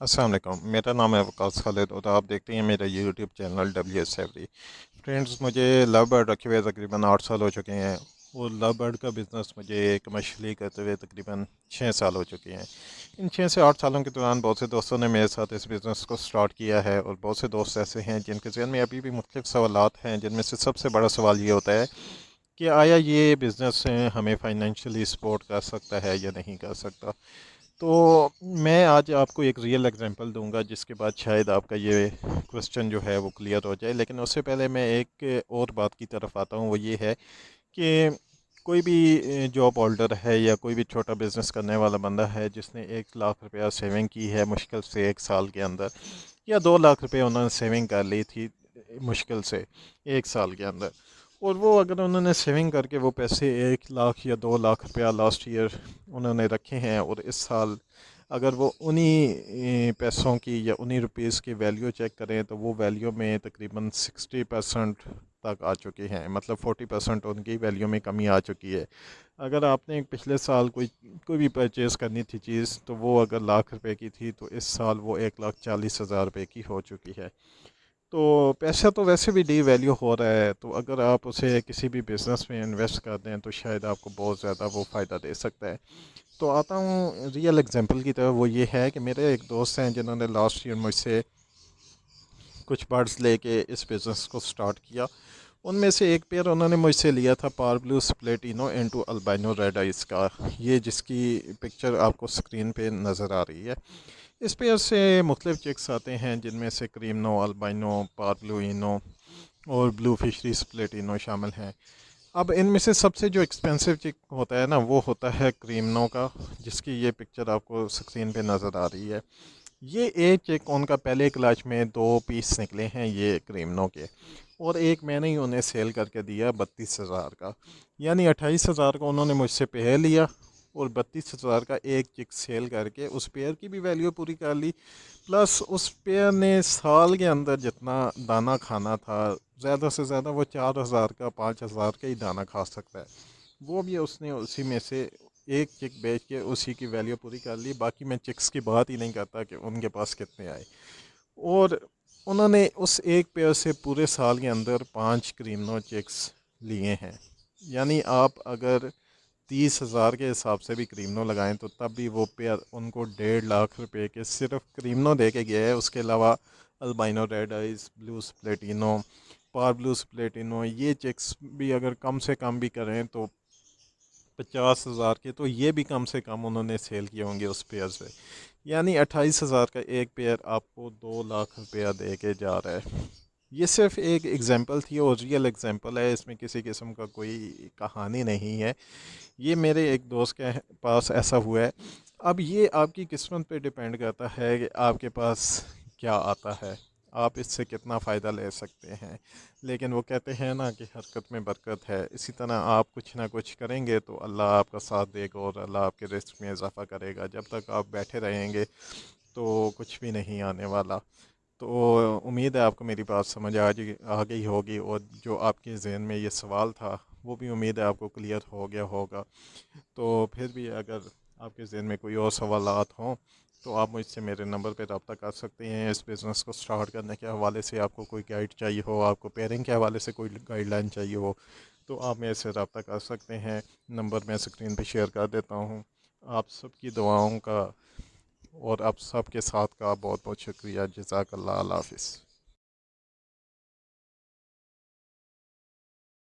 अस्सलाम वालेकुम। मेरा नाम है वकास खालिद और आप देखते हैं मेरा YouTube channel WS every. Friends, मुझे लव बर्ड रखे हुए तकरीबन 8 साल हो चुके हैं और लव बर्ड का बिज़नेस मुझे कमर्शली करते हुए तकरीबन 6 साल हो चुके हैं। इन 6 से 8 सालों के दौरान बहुत से दोस्तों ने मेरे साथ इस बिज़नेस को स्टार्ट किया है और बहुत से दोस्त ऐसे हैं जिनके ज़हन में अभी भी मुख्तलिफ सवालात हैं, जिनमें से सबसे बड़ा सवाल ये होता है कि आया ये बिज़नेस हमें फाइनेंशियली सपोर्ट कर सकता है या नहीं कर सकता। तो मैं आज आपको एक रियल एग्जांपल दूंगा जिसके बाद शायद आपका ये क्वेश्चन जो है वो क्लियर हो जाए। लेकिन उससे पहले मैं एक और बात की तरफ आता हूँ, वो ये है कि कोई भी जॉब होल्डर है या कोई भी छोटा बिज़नेस करने वाला बंदा है जिसने 1 लाख रुपया सेविंग की है मुश्किल से 1 साल के अंदर, या 2 लाख रुपये उन्होंने सेविंग कर ली थी मुश्किल से 1 साल के अंदर, और वो अगर उन्होंने सेविंग करके वो पैसे 1 लाख या 2 लाख रुपया लास्ट ईयर उन्होंने रखे हैं और इस साल अगर वो उन्हीं पैसों की या उन्हीं रुपीज़ की वैल्यू चेक करें तो वो वैल्यू में तकरीबन 60% तक आ चुकी हैं, मतलब 40% उनकी वैल्यू में कमी आ चुकी है। अगर आपने पिछले साल कोई कोई भी परचेज़ करनी थी चीज़, तो वो अगर लाख रुपए की थी तो इस साल वो 1,40,000 रुपये की हो चुकी है। तो पैसा तो वैसे भी डी वैल्यू हो रहा है, तो अगर आप उसे किसी भी बिज़नेस में इन्वेस्ट कर दें तो शायद आपको बहुत ज़्यादा वो फ़ायदा दे सकता है। तो आता हूँ रियल एग्जांपल की तरफ। वो ये है कि मेरे एक दोस्त हैं जिन्होंने लास्ट ईयर मुझसे कुछ बर्ड्स लेके इस बिज़नेस को स्टार्ट किया। उनमें से एक पेयर उन्होंने मुझसे लिया था पार ब्लू स्प्लेटिनो इनटू अल्बाइनो रेड आइस का, ये जिसकी पिक्चर आपको स्क्रीन पे नज़र आ रही है। इस पेयर से मुख्तलिफ चिक्स आते हैं जिनमें से क्रीमनो, अल्बाइनो, पार ब्लू इनो और ब्लू फिशरी स्प्लेटिनो शामिल हैं। अब इनमें से सबसे जो एक्सपेंसिव चिक होता है ना, वो होता है क्रीमनो का, जिसकी ये पिक्चर आपको स्क्रीन पे नज़र आ रही है। ये एक चिक उनका पहले क्लास में 2 पीस निकले हैं ये क्रीमनो के, और एक मैंने ही उन्हें सेल करके दिया 32,000 का, यानी 28,000 का उन्होंने मुझसे पेयर लिया और 32,000 का एक चिक सेल करके उस पेयर की भी वैल्यू पूरी कर ली। प्लस उस पेयर ने साल के अंदर जितना दाना खाना था, ज़्यादा से ज़्यादा वो 4,000 का 5,000 का ही दाना खा सकता है, वो भी उसने उसी में से एक चिक बेच के उसी की वैल्यू पूरी कर ली। बाकी मैं चिक्स की बात ही नहीं करता कि उनके पास कितने आए। और उन्होंने उस एक पेयर से पूरे साल के अंदर 5 क्रीमनो चिक्स लिए हैं। यानी आप अगर 30,000 के हिसाब से भी क्रीमनो लगाएं तो तब भी वो पेयर उनको 1.5 लाख रुपए के सिर्फ क्रीमनो दे के गया है। उसके अलावा अल्बाइनो रेड आइज, ब्लू स्प्लेटिनो, पार ब्लू स्प्लेटिनो, ये चेक्स भी अगर कम से कम भी करें तो 50,000 के, तो ये भी कम से कम उन्होंने सेल किए होंगे उस पेयर से। यानी 28,000 का एक पेयर आपको 2 लाख रुपया दे के जा रहा है। ये सिर्फ एक एग्जांपल थी और रियल एग्जांपल है, इसमें किसी किस्म का कोई कहानी नहीं है। ये मेरे एक दोस्त के पास ऐसा हुआ है। अब ये आपकी किस्मत पे डिपेंड करता है कि आपके पास क्या आता है, आप इससे कितना फ़ायदा ले सकते हैं। लेकिन वो कहते हैं ना कि हरकत में बरकत है, इसी तरह आप कुछ ना कुछ करेंगे तो अल्लाह आपका साथ देगा और अल्लाह आपके रिस्क में इजाफ़ा करेगा। जब तक आप बैठे रहेंगे तो कुछ भी नहीं आने वाला। तो उम्मीद है आपको मेरी बात समझ आ गई होगी, और जो आपके ज़हन में ये सवाल था वो भी उम्मीद है आपको क्लियर हो गया होगा। तो फिर भी अगर आपके ज़हन में कोई और सवालात हों तो आप मुझसे मेरे नंबर पे रब्ता कर सकते हैं। इस बिज़नेस को स्टार्ट करने के हवाले से आपको कोई गाइड चाहिए हो, आपको पेयरिंग के हवाले से कोई गाइडलाइन चाहिए हो, तो आप मेरे से रब्ता कर सकते हैं। नंबर मैं स्क्रीन पे शेयर कर देता हूँ। आप सबकी दुआओं का और आप सबके साथ का बहुत बहुत शुक्रिया। जज़ाकल्लाह। अल्लाह हाफ़िज़।